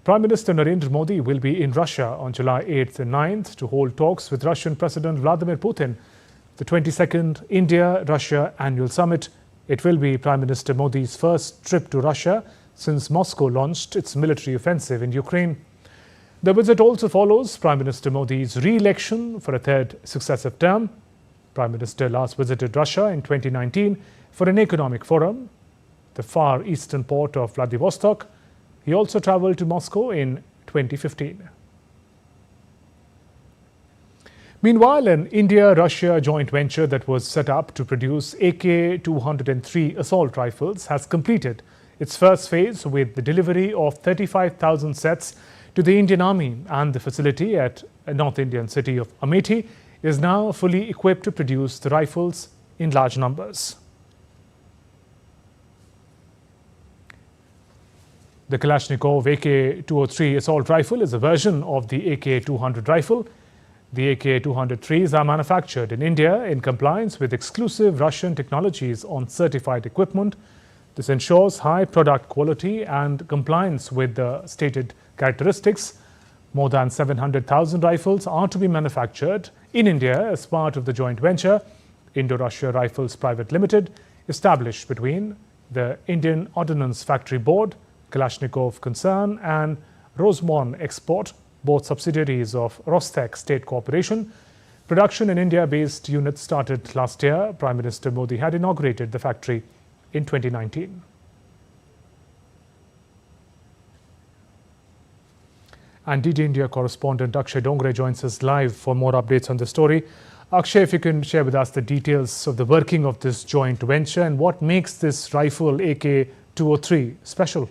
Prime Minister Narendra Modi will be in Russia on July 8th and 9th to hold talks with Russian President Vladimir Putin. The 22nd India-Russia Annual Summit. It will be Prime Minister Modi's first trip to Russia since Moscow launched its military offensive in Ukraine. The visit also follows Prime Minister Modi's re-election for a third successive term. Prime Minister last visited Russia in 2019 for an economic forum, the far eastern port of Vladivostok. He also travelled to Moscow in 2015. Meanwhile, an India-Russia joint venture that was set up to produce AK-203 assault rifles has completed its first phase with the delivery of 35,000 sets to the Indian Army, and the facility at a North Indian city of Amethi is now fully equipped to produce the rifles in large numbers. The Kalashnikov AK-203 assault rifle is a version of the AK-200 rifle. The AK-203s are manufactured in India in compliance with exclusive Russian technologies on certified equipment. This ensures high product quality and compliance with the stated characteristics. More than 700,000 rifles are to be manufactured in India as part of the joint venture IndiaRussia Rifles Private Limited, established between the Indian Ordnance Factory Board, Kalashnikov Concern and Rosemont Export, both subsidiaries of Rostec State Corporation. Production in India-based units started last year. Prime Minister Modi had inaugurated the factory in 2019. And DD India correspondent Akshay Dongre joins us live for more updates on the story. Akshay, if you can share with us the details of the working of this joint venture and what makes this rifle AK-203 special.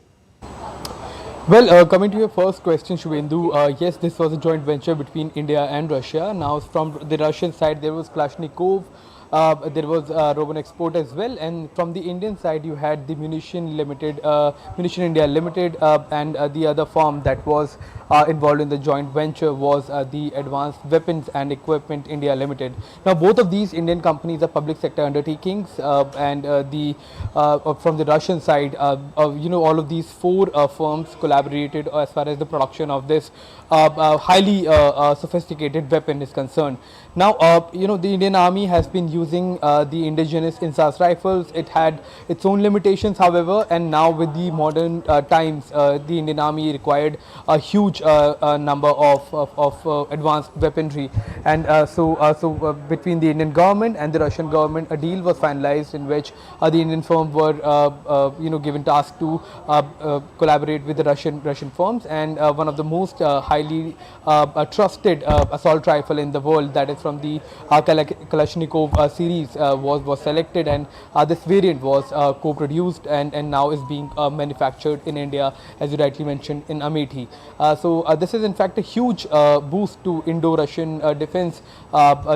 Well, coming to your first question, Shubhendu, yes, this was a joint venture between India and Russia. Now, from the Russian side, there was Kalashnikov, there was Roman Export as well, and from the Indian side, you had the Munition India Limited, and the other firm that was involved in the joint venture was the Advanced Weapons and Equipment India Limited. Now, both of these Indian companies are public sector undertakings, and from the Russian side, all of these four firms collaborated as far as the production of this highly sophisticated weapon is concerned. Now, the Indian Army has been using the indigenous INSAS rifles. It had its own limitations, however, and now with the modern times, the Indian Army required a huge number of advanced weaponry, and so between the Indian government and the Russian government, a deal was finalized in which the Indian firm were given task to collaborate with the Russian firms, and one of the most highly trusted assault rifle in the world, that is from the Kalashnikov series, was selected, and this variant was co-produced and now is being manufactured in India, as you rightly mentioned, in Amethi. So this is in fact a huge boost to Indo-Russian defense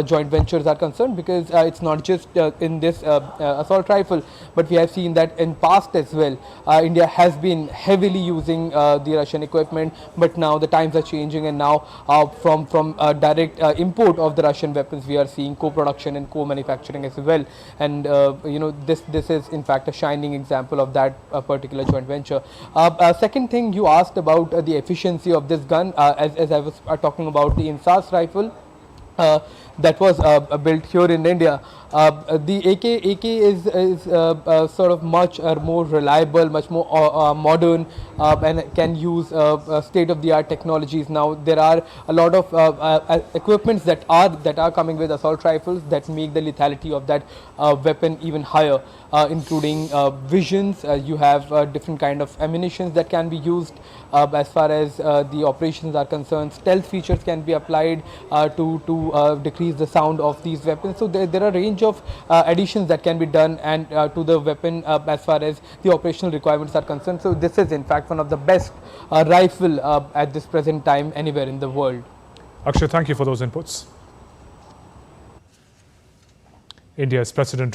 joint ventures are concerned, because it's not just in this assault rifle, but we have seen that in past as well, India has been heavily using the Russian equipment, but now the times are changing, and now from direct import of the Russian weapons, we are seeing co-production and co-manufacturing as well, and this is in fact a shining example of that particular joint venture. Second thing, you asked about the efficiency of this gun, as I was talking about the INSAS rifle that was built here in India. The AK is sort of much more reliable, much more modern, and can use state-of-the-art technologies. Now, there are a lot of equipments that are coming with assault rifles that make the lethality of that weapon even higher, including visions. You have different kind of ammunitions that can be used as far as the operations are concerned. Stealth features can be applied to decrease the sound of these weapons. So there are a range of additions that can be done and to the weapon as far as the operational requirements are concerned. So this is in fact one of the best rifle at this present time anywhere in the world. Akshay, thank you for those inputs. India's President